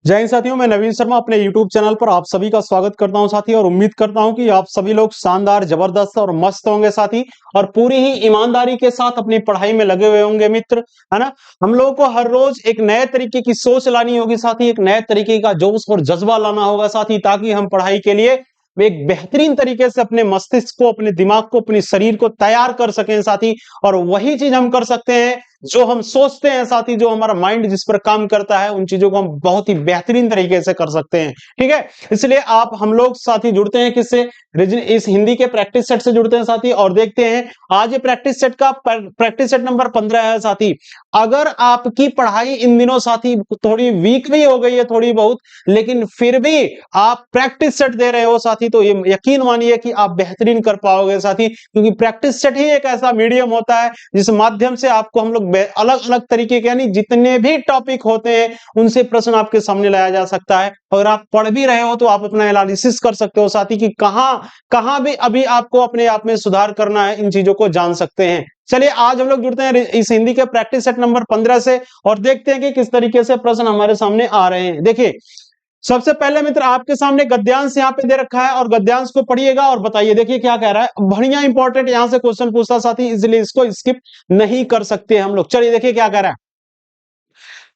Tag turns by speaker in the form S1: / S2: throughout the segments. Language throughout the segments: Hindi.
S1: जय हिंद साथियों, मैं नवीन शर्मा अपने YouTube चैनल पर आप सभी का स्वागत करता हूं साथी। और उम्मीद करता हूं कि आप सभी लोग शानदार, जबरदस्त और मस्त होंगे साथी, और पूरी ही ईमानदारी के साथ अपनी पढ़ाई में लगे हुए होंगे मित्र, है ना। हम लोगों को हर रोज एक नए तरीके की सोच लानी होगी साथी, एक नए तरीके का जोश और जज्बा लाना होगा साथी, ताकि हम पढ़ाई के लिए एक बेहतरीन तरीके से अपने मस्तिष्क को, अपने दिमाग को, अपने शरीर को तैयार कर सकें साथी। और वही चीज हम कर सकते हैं जो हम सोचते हैं साथी, जो हमारा माइंड जिस पर काम करता है, उन चीजों को हम बहुत ही बेहतरीन तरीके से कर सकते हैं। ठीक है, इसलिए आप हम लोग साथी जुड़ते हैं किससे, इस हिंदी के प्रैक्टिस सेट से जुड़ते हैं साथी। और देखते हैं आज ये प्रैक्टिस सेट का प्रैक्टिस सेट नंबर 15 है साथी। अगर आपकी पढ़ाई इन दिनों साथी थोड़ी वीक भी हो गई है, थोड़ी बहुत, लेकिन फिर भी आप प्रैक्टिस सेट दे रहे हो साथी, तो ये यकीन मानिए कि आप बेहतरीन कर पाओगे साथी। क्योंकि प्रैक्टिस सेट ही एक ऐसा मीडियम होता है जिस माध्यम से आपको हम लोग अलग अलग तरीके के, यानी जितने भी टॉपिक होते हैं उनसे प्रश्न आपके सामने लाया जा सकता है। अगर आप पढ़ भी रहे हो तो आप अपना एनालिसिस कर सकते हो साथी, कि कहां कहां भी अभी आपको अपने आप में सुधार करना है, इन चीजों को जान सकते हैं। चलिए आज हम लोग जुड़ते हैं इस हिंदी के प्रैक्टिस सेट नंबर 15 से, और देखते हैं कि किस तरीके से प्रश्न हमारे सामने आ रहे हैं। देखिए, सबसे पहले मित्र आपके सामने गद्यांश यहाँ पे दे रखा है, और गद्यांश को पढ़िएगा और बताइए। देखिए क्या कह रहा है, बढ़िया इंपॉर्टेंट यहां से क्वेश्चन पूछता साथी, इसलिए इसको स्किप नहीं कर सकते हम लोग। चलिए देखिए क्या कह रहा है।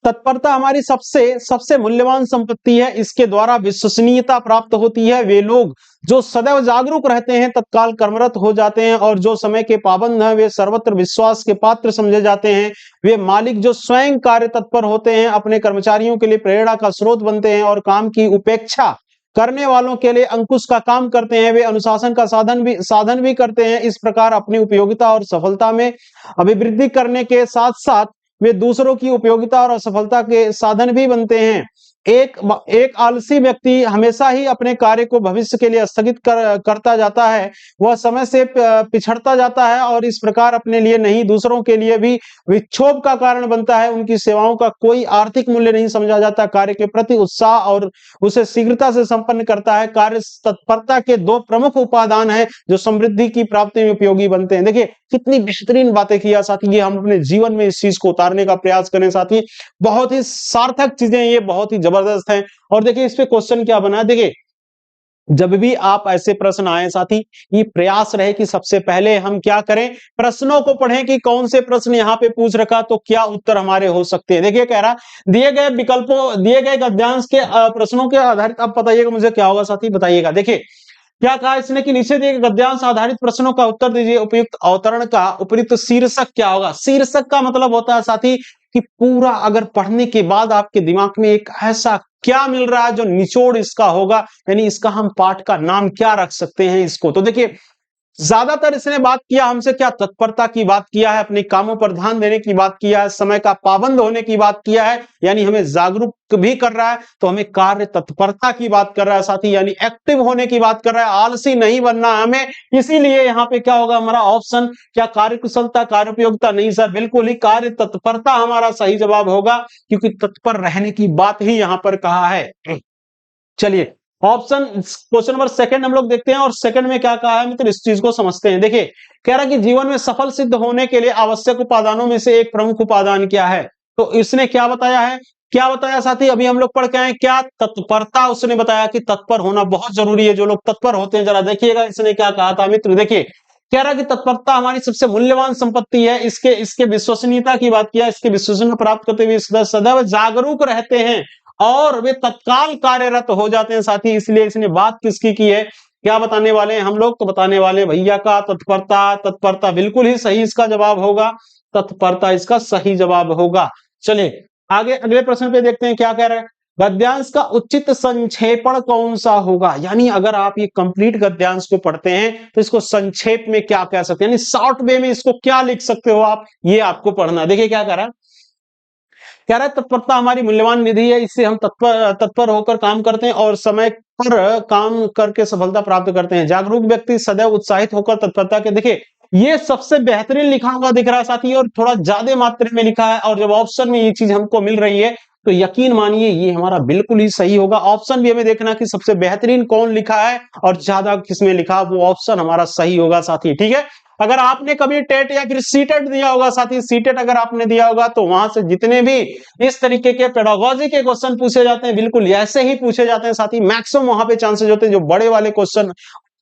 S1: तत्परता हमारी सबसे सबसे मूल्यवान संपत्ति है, इसके द्वारा विश्वसनीयता प्राप्त होती है। वे लोग जो सदैव जागरूक रहते हैं तत्काल कर्मरत हो जाते हैं, और जो समय के पाबंद हैं वे सर्वत्र विश्वास के पात्र समझे जाते हैं। वे मालिक जो स्वयं कार्य तत्पर होते हैं अपने कर्मचारियों के लिए प्रेरणा का स्रोत बनते हैं, और काम की उपेक्षा करने वालों के लिए अंकुश का काम करते हैं। वे अनुशासन का साधन भी करते हैं। इस प्रकार अपनी उपयोगिता और सफलता में अभिवृद्धि करने के साथ साथ वे दूसरों की उपयोगिता और असफलता के साधन भी बनते हैं। एक आलसी व्यक्ति हमेशा ही अपने कार्य को भविष्य के लिए स्थगित करता जाता है। वह समय से पिछड़ता जाता है, और इस प्रकार अपने लिए नहीं दूसरों के लिए भी विक्षोभ का कारण बनता है। उनकी सेवाओं का कोई आर्थिक मूल्य नहीं समझा जाता। कार्य के प्रति उत्साह और उसे शीघ्रता से संपन्न करता है। कार्य तत्परता के दो प्रमुख उपादान हैं जो समृद्धि की प्राप्ति में उपयोगी बनते हैं। देखिए कितनी बेहतरीन बातें किया साथी, ये हम अपने जीवन में इस चीज को उतारने का प्रयास करें साथी। बहुत ही सार्थक चीजें, ये बहुत ही जबरदस्त हैं। और देखिए इस पे क्वेश्चन क्या बना है, देखिए जब भी आप ऐसे प्रश्न आए साथी, ये प्रयास रहे कि सबसे पहले हम क्या करें, प्रश्नों को पढ़ें कि कौन से प्रश्न यहाँ पे पूछ रखा, तो क्या उत्तर हमारे हो सकते हैं। देखिए कह रहा दिए गए विकल्पों, दिए गए गद्यांश के प्रश्नों के आधारित आप बताइएगा मुझे क्या होगा साथी, बताइएगा। देखिए क्या कहा इसने कि नीचे दिए गए गद्यांश आधारित प्रश्नों का उत्तर दीजिए। उपयुक्त अवतरण का उपयुक्त शीर्षक क्या होगा। शीर्षक का मतलब होता है साथी कि पूरा अगर पढ़ने के बाद आपके दिमाग में एक ऐसा क्या मिल रहा है जो निचोड़ इसका होगा, यानी इसका हम पाठ का नाम क्या रख सकते हैं इसको। तो देखिए ज्यादातर इसने बात किया हमसे क्या, तत्परता की बात किया है, अपने कामों पर ध्यान देने की बात किया है, समय का पाबंद होने की बात किया है, यानी हमें जागरूक भी कर रहा है, तो हमें कार्य तत्परता की बात कर रहा है साथी, यानी एक्टिव होने की बात कर रहा है, आलसी नहीं बनना है हमें। इसीलिए यहाँ पे क्या होगा हमारा ऑप्शन, क्या कार्य कुशलता, कार्य उपयोगिता, नहीं सर, बिल्कुल ही कार्य तत्परता हमारा सही जवाब होगा, क्योंकि तत्पर रहने की बात ही यहाँ पर कहा है। चलिए ऑप्शन क्वेश्चन नंबर सेकंड हम लोग देखते हैं, और सेकंड में क्या कहा है मित्र, इस चीज को समझते हैं। देखिए कह रहा है कि जीवन में सफल सिद्ध होने के लिए आवश्यक उपादानों में से एक प्रमुख उपादान क्या है। तो इसने क्या बताया है, क्या बताया साथी, अभी हम लोग पढ़ के आए क्या, तत्परता। उसने बताया कि तत्पर होना बहुत जरूरी है। जो लोग तत्पर होते हैं, जरा देखिएगा इसने क्या कहा था मित्र। देखिए कह रहा है कि तत्परता हमारी सबसे मूल्यवान संपत्ति है। इसके इसके विश्वसनीयता की बात किया, इसके विश्वसनीयता प्राप्त करते हुए सदैव जागरूक रहते हैं, और वे तत्काल कार्यरत हो जाते हैं साथी। इसलिए इसने बात किसकी की है, क्या बताने वाले हैं हम लोग, तो बताने वाले भैया का तत्परता। तत्परता बिल्कुल ही सही इसका जवाब होगा, तत्परता इसका सही जवाब होगा। चलिए आगे अगले प्रश्न पे देखते हैं क्या कह रहा है। गद्यांश का उचित संक्षेपण कौन सा होगा, यानी अगर आप ये कंप्लीट गद्यांश को पढ़ते हैं तो इसको संक्षेप में क्या कह सकते हैं, यानी शॉर्ट वे में इसको क्या लिख सकते हो आप, ये आपको पढ़ना। देखिए क्या कह रहा है, कह रहा है तत्परता हमारी मूल्यवान निधि है। इससे हम तत्पर होकर काम करते हैं और समय पर काम करके सफलता प्राप्त करते हैं। जागरूक व्यक्ति सदैव उत्साहित होकर तत्परता के, देखिए ये सबसे बेहतरीन लिखा हुआ दिख रहा है साथी, और थोड़ा ज्यादा मात्रा में लिखा है। और जब ऑप्शन में ये चीज हमको मिल रही है तो यकीन मानिए ये हमारा बिल्कुल ही सही होगा। ऑप्शन भी हमें देखना कि सबसे बेहतरीन कौन लिखा है और ज्यादा किसमें लिखा, वो ऑप्शन हमारा सही होगा साथी, ठीक है। अगर आपने कभी टेट या फिर सीटेट दिया होगा साथी, सीटेट अगर आपने दिया होगा तो वहां से जितने भी इस तरीके के पेडागोजी के क्वेश्चन पूछे जाते हैं बिल्कुल ऐसे ही पूछे जाते हैं साथी। मैक्सिमम वहां पे चांसेस होते हैं जो बड़े वाले क्वेश्चन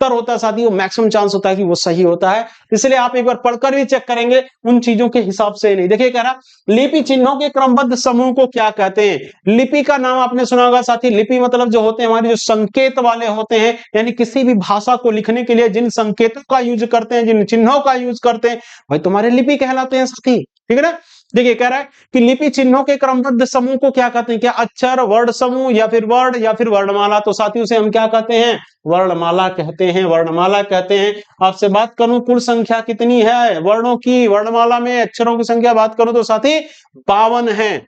S1: उत्तर होता है साथी, वो मैक्सिमम चांस होता है कि वो सही होता है। इसलिए आप एक बार पढ़कर भी चेक करेंगे, उन चीजों के हिसाब से नहीं। देखिए कह रहा लिपि चिन्हों के क्रमबद्ध समूह को क्या कहते हैं। लिपि का नाम आपने सुना होगा साथी। लिपि मतलब जो होते हैं हमारे जो संकेत वाले होते हैं, यानी किसी भी भाषा को लिखने के लिए जिन संकेतों का यूज करते हैं, जिन चिन्हों का यूज करते हैं, भाई तुम्हारे लिपि कहलाते हैं साथी, ठीक है ना। देखिए कह रहा है कि लिपि चिन्हों के क्रमबद्ध समूह को क्या कहते हैं, क्या अक्षर, वर्ड समूह या फिर वर्ड या फिर वर्णमाला। तो साथी उसे हम क्या कहते हैं, वर्णमाला कहते हैं, वर्णमाला कहते हैं। आपसे बात करूं कुल संख्या कितनी है वर्णों की, वर्णमाला में अक्षरों की संख्या बात करूं तो साथी 52 है।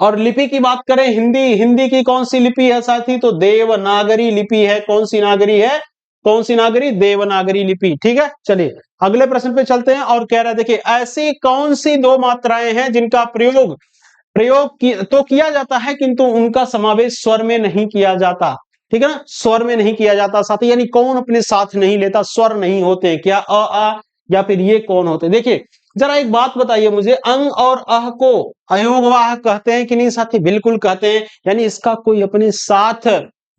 S1: और लिपि की बात करें हिंदी, हिंदी की कौन सी लिपि है साथी, तो देवनागरी लिपि है। कौन सी नागरी है, कौन सी नागरी, देवनागरी लिपि, ठीक है। चलिए अगले प्रश्न पे चलते हैं और कह रहा है देखिए ऐसी कौन सी दो मात्राएं हैं जिनका प्रयोग तो किया जाता है किंतु उनका समावेश स्वर में नहीं किया जाता, ठीक है ना, स्वर में नहीं किया जाता साथी। यानी कौन अपने साथ नहीं लेता, स्वर नहीं होते, क्या अ आ या फिर ये कौन होते। देखिए जरा एक बात बताइए मुझे, अंग और अह को अयोगवाह कहते हैं कि नहीं साथी, बिल्कुल कहते हैं। यानी इसका कोई अपने साथ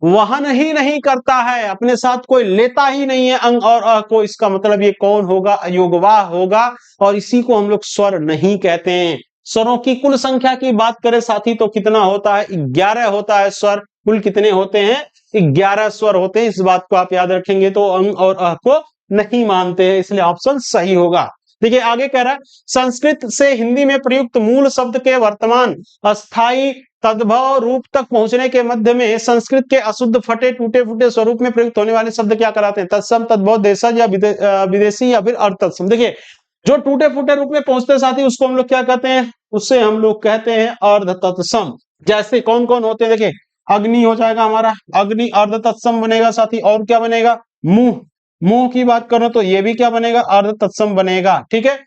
S1: वहन ही नहीं करता है, अपने साथ कोई लेता ही नहीं है अंग और अ को। इसका मतलब ये कौन होगा, अयोगवाह होगा। और इसी को हम लोग स्वर नहीं कहते हैं। स्वरों की कुल संख्या की बात करें साथी तो कितना होता है, 11 होता है स्वर। कुल कितने होते हैं, 11 स्वर होते हैं। इस बात को आप याद रखेंगे। तो अंग और अह को नहीं मानते हैं, इसलिए ऑप्शन सही होगा। देखिए आगे कह रहा है संस्कृत से हिंदी में प्रयुक्त मूल शब्द के वर्तमान अस्थाई तद्भव रूप तक पहुंचने के मध्य में संस्कृत के अशुद्ध फटे टूटे फूटे स्वरूप में प्रयुक्त होने वाले शब्द क्या कहलाते हैं, तत्सम, तद्भव, देशज या विदेशी या फिर अर्थतत्सम। देखिए जो टूटे फूटे रूप में पहुंचते साथी उसको हम लोग क्या कहते हैं, उससे हम लोग कहते हैं अर्ध तत्सम। जैसे कौन कौन होते हैं, देखिए अग्नि हो जाएगा हमारा, अग्नि अर्ध तत्सम बनेगा साथी। और क्या बनेगा, मुंह, मुंह की बात करो तो ये भी क्या बनेगा, अर्ध तत्सम बनेगा, ठीक है।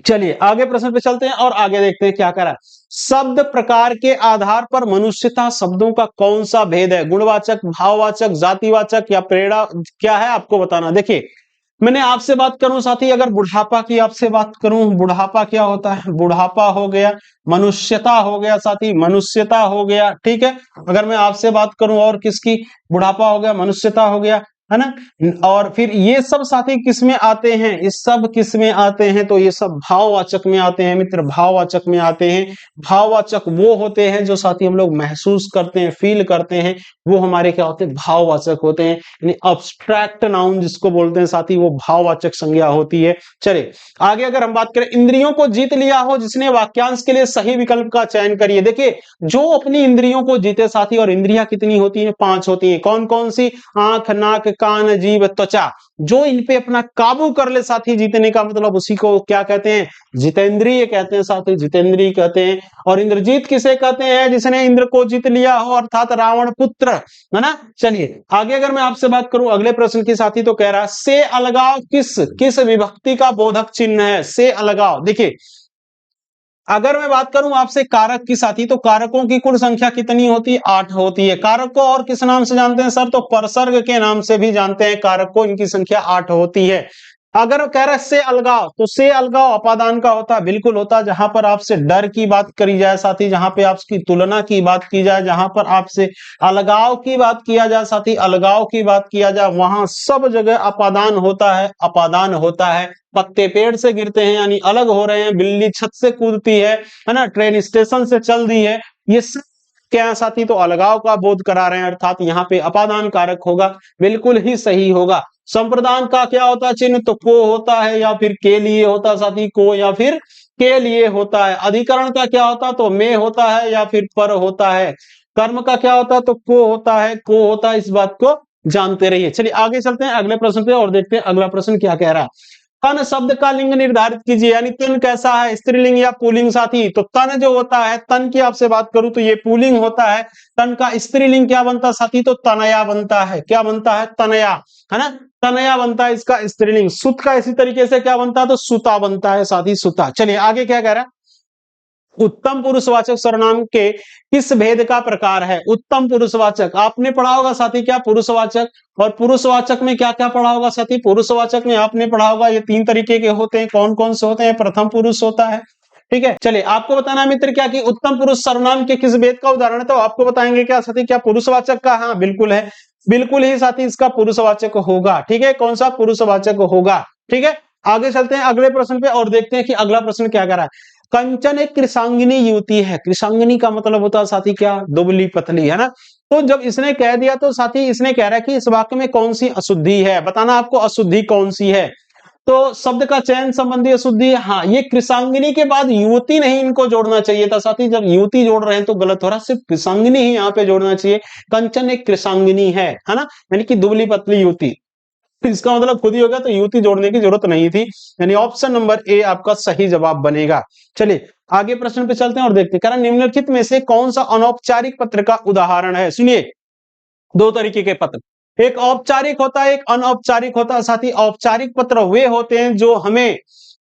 S1: चलिए आगे प्रश्न पे चलते हैं और आगे देखते हैं क्या कह रहा है। शब्द प्रकार के आधार पर मनुष्यता शब्दों का कौन सा भेद है, गुणवाचक, भाववाचक, जातिवाचक या प्रेरणा, क्या है आपको बताना। देखिए मैंने आपसे बात करूं साथी, अगर बुढ़ापा की आपसे बात करूं, बुढ़ापा क्या होता है, बुढ़ापा हो गया, मनुष्यता हो गया साथी, मनुष्यता हो गया, ठीक है। अगर मैं आपसे बात करूं और किसकी, बुढ़ापा हो गया, मनुष्यता हो गया, है ना। और फिर ये सब साथी किस में आते हैं, इस सब किस में आते हैं, तो ये सब भाववाचक में आते हैं मित्र, भाववाचक में आते हैं। भाववाचक वो होते हैं जो साथी हम लोग महसूस करते हैं, फील करते हैं, वो हमारे क्या होते हैं, भाववाचक होते हैं। यानी अब्स्ट्रैक्ट नाउन जिसको बोलते हैं साथी, वो भाववाचक संज्ञा होती है। चलिए आगे अगर हम बात करें, इंद्रियों को जीत लिया हो जिसने वाक्यांश के लिए सही विकल्प का चयन करिए। देखिए जो अपनी इंद्रियों को जीते साथी, और इंद्रियां कितनी होती हैं, 5 होती हैं। कौन कौन सी, आंख, नाक, कान, जीभ, त्वचा। जो इन पे अपना काबू कर ले साथी, जीतने का मतलब उसी को क्या कहते हैं, जितेंद्रिय कहते हैं साथी, जितेंद्रिय कहते हैं। और इंद्रजीत किसे कहते हैं, जिसने इंद्र को जीत लिया हो, अर्थात रावण पुत्र, है ना। चलिए आगे अगर मैं आपसे बात करूं अगले प्रश्न की साथी, तो कह रहा है से अलगाव किस किस विभक्ति का बोधक चिन्ह है, से अलगाव। देखिए अगर मैं बात करूं आपसे कारक की साथी, तो कारकों की कुल संख्या कितनी होती है, 8 होती है। कारक को और किस नाम से जानते हैं सर, तो परसर्ग के नाम से भी जानते हैं कारक को, इनकी संख्या 8 होती है। अगर कह रहे से अलगाव, तो से अलगाव अपादान का होता है, बिल्कुल होता है। जहां पर आपसे डर की बात करी जाए साथी, जहां पे आपकी तुलना की बात की जाए, जहां पर आपसे अलगाव की बात किया जाए साथी, अलगाव की बात किया जाए, वहां सब जगह अपादान होता है, अपादान होता है। पत्ते पेड़ से गिरते हैं यानी अलग हो रहे हैं, बिल्ली छत से कूदती है ना, ट्रेन स्टेशन से चल दी है, ये सब क्या है साथी, तो अलगाव का बोध करा रहे हैं, अर्थात यहाँ पे अपादान कारक होगा, बिल्कुल ही सही होगा। संप्रदान का क्या होता है चिन्ह, तो को होता है या फिर के लिए होता है साथी, को या फिर के लिए होता है। अधिकरण का क्या होता है, तो में होता है या फिर पर होता है। कर्म का क्या होता है, तो को होता है, को होता है। इस बात को जानते रहिए। चलिए आगे चलते हैं अगले प्रश्न पे और देखते हैं अगला प्रश्न क्या कह रहा है। तन शब्द का लिंग निर्धारित कीजिए, यानी तन कैसा है, स्त्रीलिंग या पुल्लिंग साथी। तो तन जो होता है, तन की आपसे बात करूं तो ये पुल्लिंग होता है। तन का स्त्रीलिंग क्या बनता है साथी, तो तनया बनता है। क्या बनता है, तनया, है ना, तनया बनता है इसका स्त्रीलिंग। सुत का इसी तरीके से क्या बनता है, तो सुता बनता है साथी, सुता। चलिए आगे क्या कह रहा है, उत्तम पुरुषवाचक सर्वनाम के किस भेद का प्रकार है? उत्तम पुरुषवाचक आपने पढ़ा होगा साथी क्या? पुरुषवाचक। और पुरुषवाचक में क्या क्या पढ़ा होगा साथी? पुरुषवाचक में आपने पढ़ा होगा ये 3 तरीके के होते हैं। कौन कौन से होते हैं? प्रथम पुरुष होता है, ठीक है। चलिए आपको बताना है मित्र क्या कि उत्तम पुरुष सर्वनाम के किस भेद का उदाहरण है, तो आपको बताएंगे क्या साथी? क्या पुरुषवाचक का? हाँ बिल्कुल है, बिल्कुल ही साथी इसका पुरुषवाचक होगा, ठीक है। कौन सा? पुरुषवाचक होगा, ठीक है। आगे चलते हैं अगले प्रश्न पे और देखते हैं कि अगला प्रश्न क्या कह रहा है। कंचन एक कृषांगिनी युवती है। कृषांगिनी का मतलब होता है साथी क्या? दुबली पतली, है ना। तो जब इसने कह दिया तो साथी इसने कह रहा है कि इस वाक्य में कौन सी अशुद्धि है, बताना आपको अशुद्धि कौन सी है। तो शब्द का चयन संबंधी अशुद्धि, हाँ ये कृषांगिनी के बाद युवती नहीं इनको जोड़ना चाहिए था साथी। जब युवती जोड़ रहे हैं तो गलत हो रहा है, सिर्फ कृषांगिनी ही यहाँ पे जोड़ना चाहिए। कंचन एक कृषांगिनी है ना, यानी कि दुबली पतली युवती। इसका मतलब खुद ही हो गया, तो युवती जोड़ने की जरूरत नहीं थी, यानी ऑप्शन नंबर ए आपका सही जवाब बनेगा। चलिए आगे प्रश्न पे चलते हैं और देखते हैं। कारण निम्नलिखित में से कौन सा अनौपचारिक पत्र का उदाहरण है? सुनिए, दो तरीके के पत्र, एक औपचारिक होता है, एक अनौपचारिक होता है साथी। औपचारिक पत्र वे होते हैं जो हमें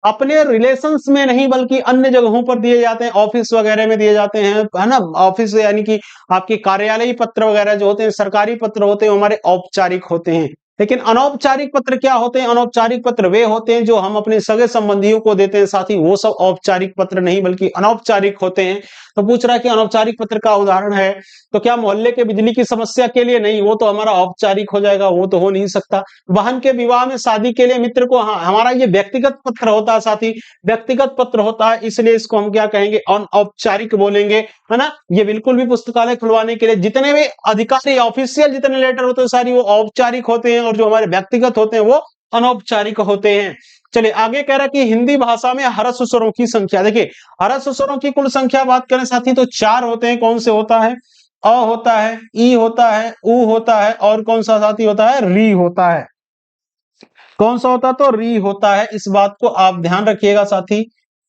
S1: अपने रिलेशंस में नहीं बल्कि अन्य जगहों पर दिए जाते हैं, ऑफिस वगैरह में दिए जाते हैं, है ना। ऑफिस यानी कि आपके कार्यालयी पत्र वगैरह जो होते हैं, सरकारी पत्र होते हैं, हमारे औपचारिक होते हैं। लेकिन अनौपचारिक पत्र क्या होते हैं? अनौपचारिक पत्र वे होते हैं जो हम अपने सगे संबंधियों को देते हैं साथी, वो सब औपचारिक पत्र नहीं बल्कि अनौपचारिक होते हैं। तो पूछ रहा है कि अनौपचारिक पत्र का उदाहरण है, तो क्या मोहल्ले के बिजली की समस्या के लिए? नहीं, वो तो हमारा औपचारिक हो जाएगा, वो तो हो नहीं सकता। बहन के विवाह में, शादी के लिए मित्र को, हाँ हमारा ये व्यक्तिगत पत्र होता है साथी, व्यक्तिगत पत्र होता है, इसलिए इसको हम क्या कहेंगे? अनौपचारिक बोलेंगे, है ना। ये बिल्कुल भी पुस्तकालय खुलवाने के लिए जितने भी अधिकारी ऑफिशियल जितने लेटर होते हैं सारी वो औपचारिक होते हैं, और जो हमारे व्यक्तिगत होते हैं वो अनौपचारिक होते हैं। चलिए आगे कह रहा है कि हिंदी भाषा में ह्रस्व स्वरों की संख्या। देखिए ह्रस्व स्वरों की कुल संख्या बात करें साथी तो 4 होते हैं। कौन से होता है? अ होता है, ई होता है, उ होता है, और कौन सा साथी होता है? री होता है। कौन सा होता है? तो री होता है, इस बात को आप ध्यान रखिएगा साथी,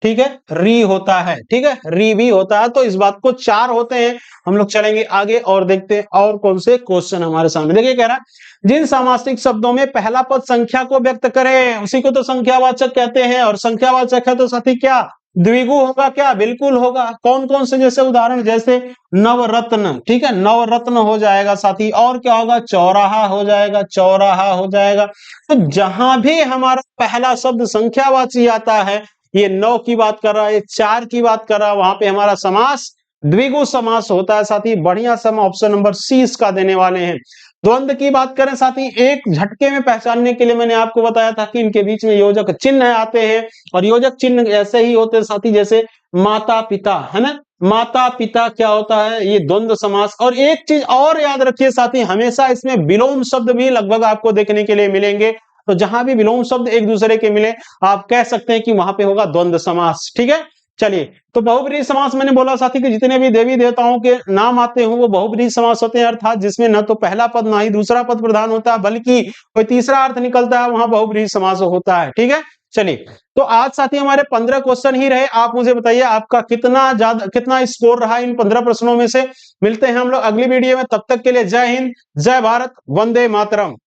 S1: ठीक है। री होता है, ठीक है, री भी होता है, तो इस बात को 4 होते हैं। हम लोग चलेंगे आगे और देखते हैं और कौन से क्वेश्चन हमारे सामने। देखिए कह रहा है जिन सामासिक शब्दों में पहला पद संख्या को व्यक्त करे उसी को तो संख्यावाचक कहते हैं, और संख्यावाचक है तो साथी क्या? द्विगु होगा क्या? बिल्कुल होगा। कौन कौन से? जैसे उदाहरण, जैसे नवरत्न, ठीक है, नवरत्न हो जाएगा साथी। और क्या होगा? चौराहा हो जाएगा, चौराहा हो जाएगा। तो जहां भी हमारा पहला शब्द संख्यावाची आता है, ये 9 की बात कर रहा है, ये 4 की बात कर रहा है, वहां पे हमारा समास द्विगु समास होता है साथी। बढ़िया सम ऑप्शन नंबर सी इसका देने वाले हैं। द्वंद्व की बात करें साथी, एक झटके में पहचानने के लिए मैंने आपको बताया था कि इनके बीच में योजक चिन्ह आते हैं, और योजक चिन्ह ऐसे ही होते हैं साथी जैसे माता पिता, है ना। माता पिता क्या होता है? ये द्वंद्व समास। और एक चीज और याद रखिए साथी, हमेशा इसमें विलोम शब्द भी लगभग आपको देखने के लिए मिलेंगे। तो जहां भी विलोम शब्द एक दूसरे के मिले, आप कह सकते हैं कि वहां पे होगा द्वंद्व समास, ठीक है। चलिए, तो बहुब्रीहि समास मैंने बोला साथी कि जितने भी देवी देवताओं के नाम आते हो वो बहुब्रीहि समास होते हैं, अर्थात जिसमें न तो पहला पद ना ही दूसरा पद प्रधान होता है बल्कि कोई तीसरा अर्थ निकलता है, वहां बहुब्रीहि समास होता है, ठीक है। चलिए, तो आज साथी हमारे 15 क्वेश्चन ही रहे। आप मुझे बताइए आपका कितना स्कोर रहा इन 15 प्रश्नों में से। मिलते हैं हम लोग अगली वीडियो में, तब तक के लिए जय हिंद, जय भारत, वंदे मातरम।